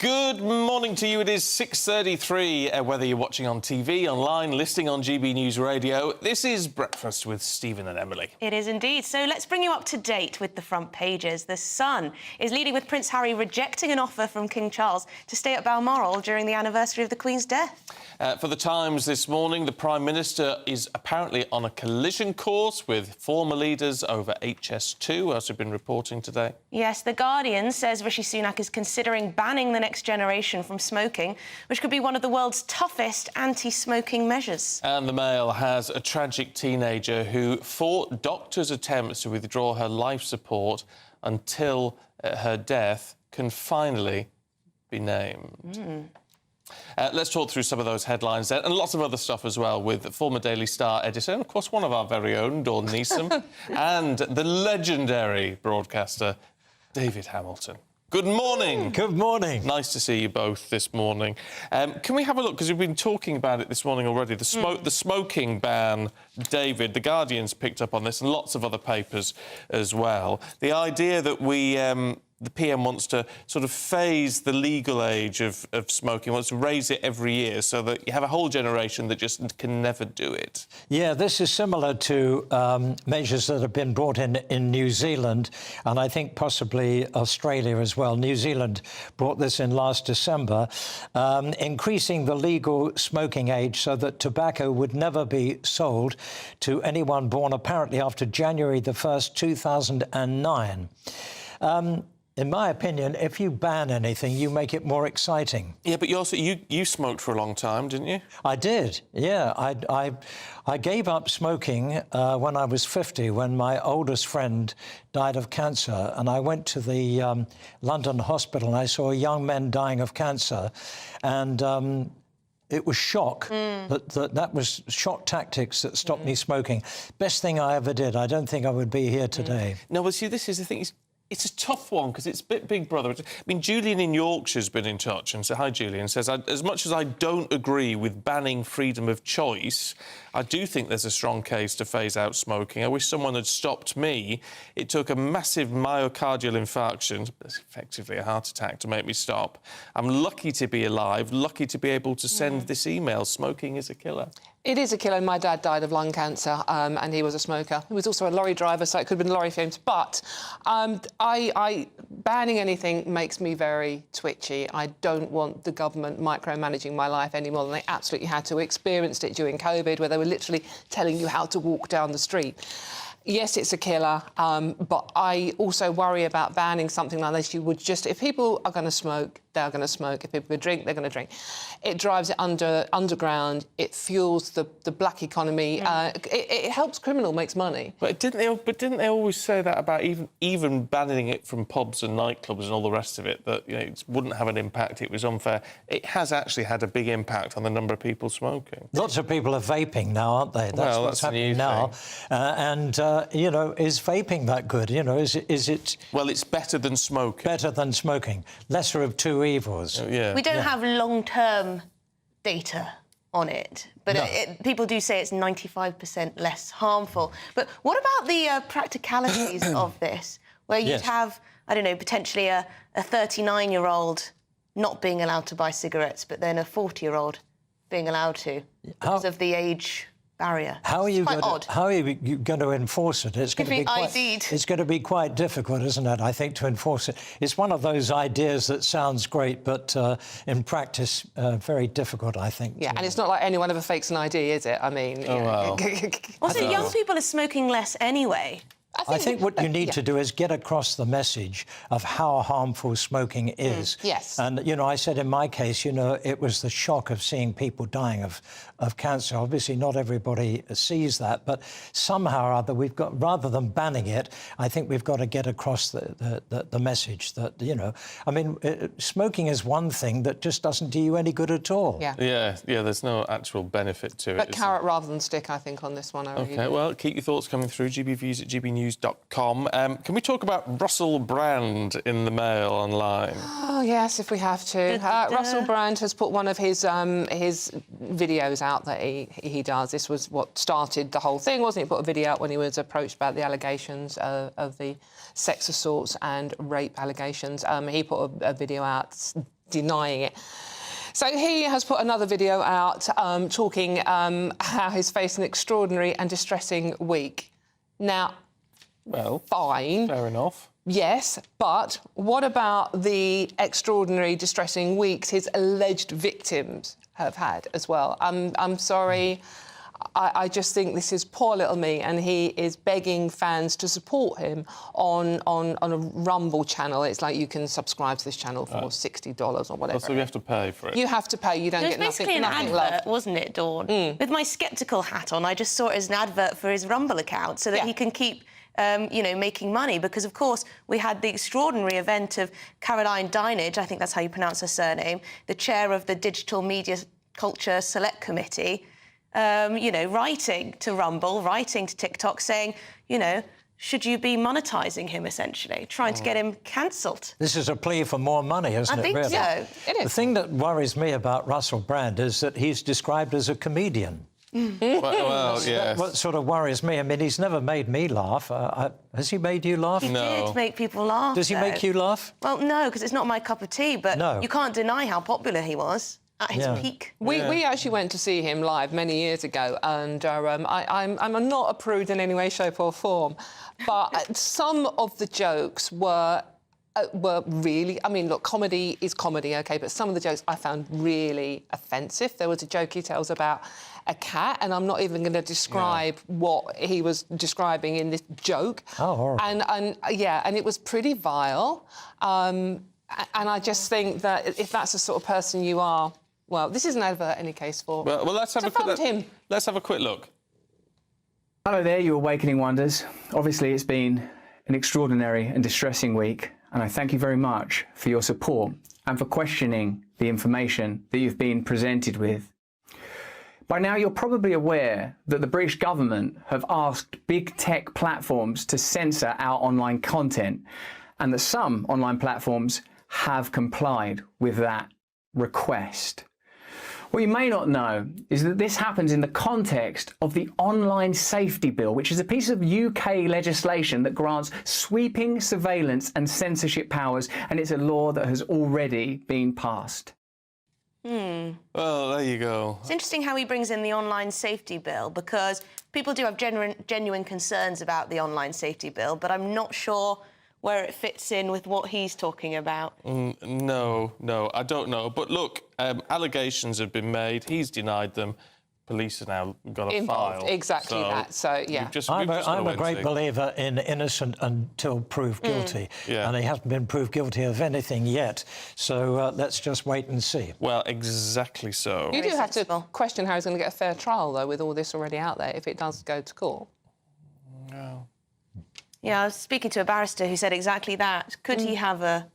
Good morning to you. It is 6:33. Whether you're watching on TV, online, listening on GB News Radio, this is Breakfast with Stephen and Emily. It is indeed. So let's bring you up to date with the front pages. The Sun is leading with Prince Harry rejecting an offer from King Charles to stay at Balmoral during the anniversary of the Queen's death. For the Times this morning, the Prime Minister is apparently on a collision course with former leaders over HS2, as we've been reporting today. Yes, The Guardian says Rishi Sunak is considering banning the next generation from smoking, which could be one of the world's toughest anti-smoking measures. And the Mail has a tragic teenager who fought doctors' attempts to withdraw her life support until her death can finally be named. Let's talk through some of those headlines then, and lots of other stuff as well, with former Daily Star editor, and of course one of our very own, Dawn Neeson, and the legendary broadcaster, David Hamilton. Good morning. Good morning. Nice to see you both this morning. Can we have a look, because we've been talking about it this morning already, the smoking ban, David. The Guardian's picked up on this, and lots of other papers as well. The idea that the PM wants to sort of phase the legal age of smoking, wants to raise it every year so that you have a whole generation that just can never do it. Yeah, this is similar to measures that have been brought in New Zealand, and I think possibly Australia as well. New Zealand brought this in last December, increasing the legal smoking age so that tobacco would never be sold to anyone born apparently after January the 1st, 2009. In my opinion, if you ban anything, you make it more exciting. Yeah, but you smoked for a long time, didn't you? I did, yeah. I gave up smoking when I was 50, when my oldest friend died of cancer, and I went to the London hospital and I saw young men dying of cancer, and it was shock. That was shock tactics that stopped me smoking. Best thing I ever did. I don't think I would be here today. No, well, see, this is the thing. It's a tough one because it's a bit Big Brother. I mean, Julian in Yorkshire's been in touch and said, hi, Julian, says, as much as I don't agree with banning freedom of choice, I do think there's a strong case to phase out smoking. I wish someone had stopped me. It took a massive myocardial infarction, effectively a heart attack, to make me stop. I'm lucky to be alive, lucky to be able to send this email. Smoking is a killer. It is a killer. My dad died of lung cancer, and he was a smoker. He was also a lorry driver, so it could have been lorry fumes. But banning anything makes me very twitchy. I don't want the government micromanaging my life any more than they absolutely had to. We experienced it during COVID, where they were literally telling you how to walk down the street. Yes, it's a killer, but I also worry about banning something like this. You would just... If people are going to smoke, they're going to smoke. If people drink, they're going to drink. It drives it underground. It fuels the black economy. It helps criminal, makes money. But didn't they always say that about even banning it from pubs and nightclubs and all the rest of it, that it wouldn't have an impact, it was unfair? It has actually had a big impact on the number of people smoking. Lots of people are vaping now, aren't they? That's what's happening now. Is vaping that good? Is it... Well, it's better than smoking. Better than smoking. Lesser of two evils. Yeah. We don't have long-term data on it, but people do say it's 95% less harmful. But what about the practicalities of this, where you'd have, I don't know, potentially a 39-year-old not being allowed to buy cigarettes, but then a 40-year-old being allowed to because of the age barrier? How are you going to enforce it? It's going to be quite difficult, isn't it, I think, to enforce it. It's one of those ideas that sounds great, but in practice, very difficult, I think. Yeah, and it's not like anyone ever fakes an ID, is it? I mean... well. Also, young people are smoking less anyway. I think what you need to do is get across the message of how harmful smoking is. Yes. And, I said in my case, it was the shock of seeing people dying of cancer. Obviously, not everybody sees that, but somehow or other, we've got, rather than banning it, I think we've got to get across the message that, I mean, smoking is one thing that just doesn't do you any good at all. Yeah, there's no actual benefit to it. But carrot rather than stick, I think, on this one. OK, well, keep your thoughts coming through. GBViews at GBNews.com. Can we talk about Russell Brand in the Mail online? Oh, yes, if we have to. Russell Brand has put one of his videos out that he does. This was what started the whole thing, wasn't it? He put a video out when he was approached about the allegations of the sex assaults and rape allegations. He put a video out denying it. So he has put another video out talking how he's faced an extraordinary and distressing week. Now, Well, fine. fair enough. Yes, but what about the extraordinary, distressing weeks his alleged victims have had as well? I'm sorry. I just think this is poor little me, and he is begging fans to support him on a Rumble channel. It's like you can subscribe to this channel for $60 or whatever. So you have to pay for it. You have to pay. You don't get nothing. It was basically an nothing advert, wasn't it, Dawn? With my sceptical hat on, I just saw it as an advert for his Rumble account so that he can keep, making money. Because, of course, we had the extraordinary event of Caroline Dinenage, I think that's how you pronounce her surname, the chair of the Digital Media Culture Select Committee, writing to Rumble, writing to TikTok, saying, should you be monetising him, essentially, trying to get him cancelled? This is a plea for more money, isn't I it, think really? so. It is. The thing that worries me about Russell Brand is that he's described as a comedian. Well, yes. What sort of worries me, I mean, he's never made me laugh. Has he made you laugh? He did make people laugh. Does he make you laugh? Well, no, because it's not my cup of tea, but No. you can't deny how popular he was at his peak. We actually went to see him live many years ago, and I'm not a prude in any way, shape or form, but some of the jokes were really... I mean, look, comedy is comedy, OK, but some of the jokes I found really offensive. There was a joke he tells about a cat, and I'm not even going to describe what he was describing in this joke. Oh, horrible. And it was pretty vile. And I just think that if that's the sort of person you are... Well, this is an advert, in any case, for... Well, let's have Let's have a quick look. Hello there, you Awakening Wonders. Obviously, it's been an extraordinary and distressing week, and I thank you very much for your support and for questioning the information that you've been presented with. By now, you're probably aware that the British government have asked big tech platforms to censor our online content, and that some online platforms have complied with that request. What you may not know is that this happens in the context of the Online Safety Bill, which is a piece of UK legislation that grants sweeping surveillance and censorship powers, and it's a law that has already been passed. Well, there you go. It's interesting how he brings in the Online Safety Bill, because people do have genuine concerns about the Online Safety Bill, but I'm not sure where it fits in with what he's talking about. No, I don't know. But look, allegations have been made. He's denied them. Police have now got a Involved, file. exactly that. So, yeah. I'm a great believer in innocent until proved guilty. And he hasn't been proved guilty of anything yet. So let's just wait and see. Well, exactly so. You do Very have to sensible. question how he's going to get a fair trial, though, with all this already out there, if it does go to court. No. Yeah, I was speaking to a barrister who said exactly that. Could he have a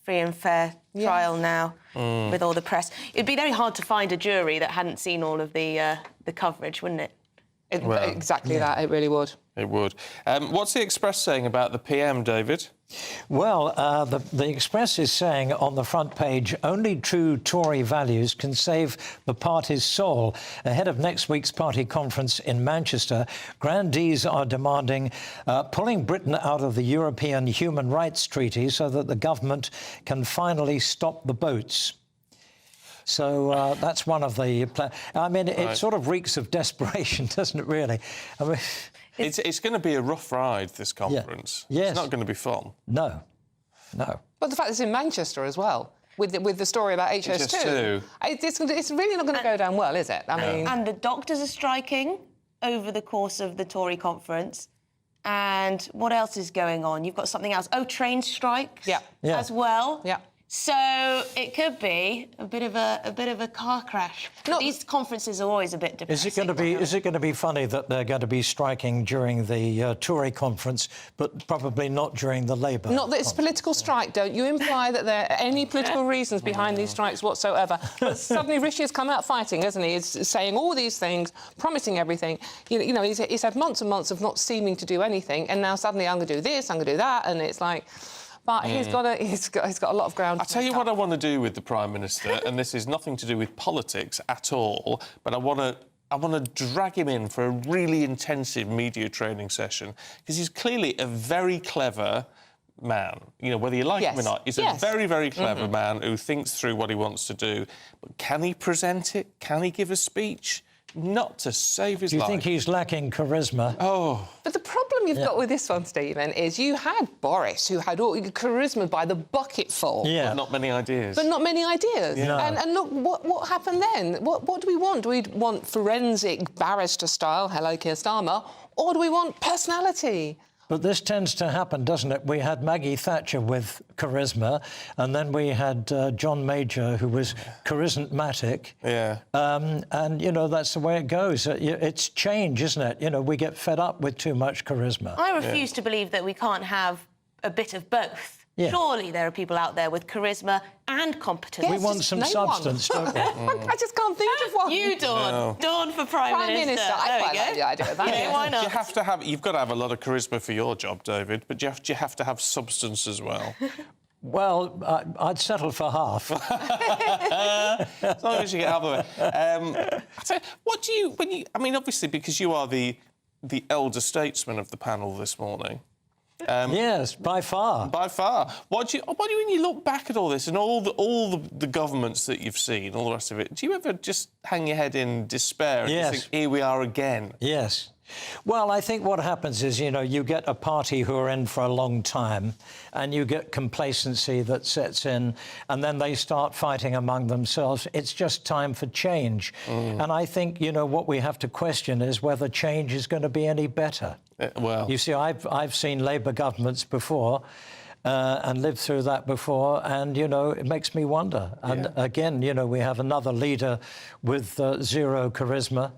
free and fair trial now with all the press? It'd be very hard to find a jury that hadn't seen all of the coverage, wouldn't it? Exactly that, it really would. It would. What's the Express saying about the PM, David? Well, the Express is saying on the front page, only true Tory values can save the party's soul. Ahead of next week's party conference in Manchester, grandees are demanding pulling Britain out of the European Human Rights Treaty so that the government can finally stop the boats. So that's one of the... I mean, it sort of reeks of desperation, doesn't it, really? I mean... It's going to be a rough ride, this conference. Yeah. Yes. It's not going to be fun. No. But the fact it's in Manchester as well, with the story about HS2. It's really not going to go down well, is it? I mean... And the doctors are striking over the course of the Tory conference. And what else is going on? You've got something else. Oh, train strikes as well. Yeah. So it could be a bit of a car crash. These conferences are always a bit depressing. Is it going to be funny that they're going to be striking during the Tory conference, but probably not during the Labour? Not that it's a political strike. Don't you imply that there are any political reasons behind these strikes whatsoever? But suddenly Rishi has come out fighting, hasn't he? He's saying all these things, promising everything. You know, he's had months and months of not seeming to do anything, and now suddenly I'm going to do this, I'm going to do that, and it's like. But he's got a lot of ground. I'll tell you what I want to do with the Prime Minister, and this is nothing to do with politics at all, but I want to drag him in for a really intensive media training session, because he's clearly a very clever man. You know, whether you like him or not, he's a very, very clever man who thinks through what he wants to do. But can he present it? Can he give a speech? Not to save his life. Do you think he's lacking charisma? Oh. But the problem you've got with this one, Stephen, is you had Boris, who had all charisma by the bucketful. Yeah. But not many ideas. But not many ideas. Yeah. And look, what happened then? What do we want? Do we want forensic barrister style, hello Keir Starmer, or do we want personality? But this tends to happen, doesn't it? We had Maggie Thatcher with charisma, and then we had John Major, who was charismatic. Yeah. And, you know, that's the way it goes. It's change, isn't it? You know, we get fed up with too much charisma. I refuse to believe that we can't have a bit of both. Yeah. Surely there are people out there with charisma and competence. We want some substance, don't we? I just can't think of one. You, Dawn. No. Dawn for Prime Minister. I There we quite like go. the idea of that. You know, why not? You have to have. You've got to have a lot of charisma for your job, David. But you have to have substance as well. Well, I'd settle for half. As long as you get half of it. So, what do you I mean, obviously, because you are the elder statesman of the panel this morning. Yes, by far. By far. What do you when you look back at all this and all the governments that you've seen, all the rest of it? Do you ever just hang your head in despair and just think, here we are again? Yes. Well, I think what happens is, you know, you get a party who are in for a long time and you get complacency that sets in and then they start fighting among themselves. It's just time for change. And I think, you know, what we have to question is whether change is going to be any better. Well... You see, I've seen Labour governments before and lived through that before, and, you know, it makes me wonder. And again, you know, we have another leader with zero charisma.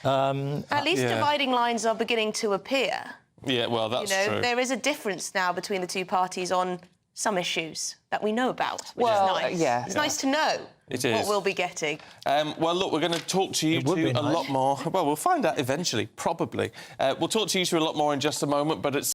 At least dividing lines are beginning to appear. Yeah, well, that's true. There is a difference now between the two parties on some issues that we know about, which is nice. It's nice to know what we'll be getting. Well, look, we're going to talk to you two a lot more. Well, we'll find out eventually, probably. We'll talk to you two a lot more in just a moment, but it's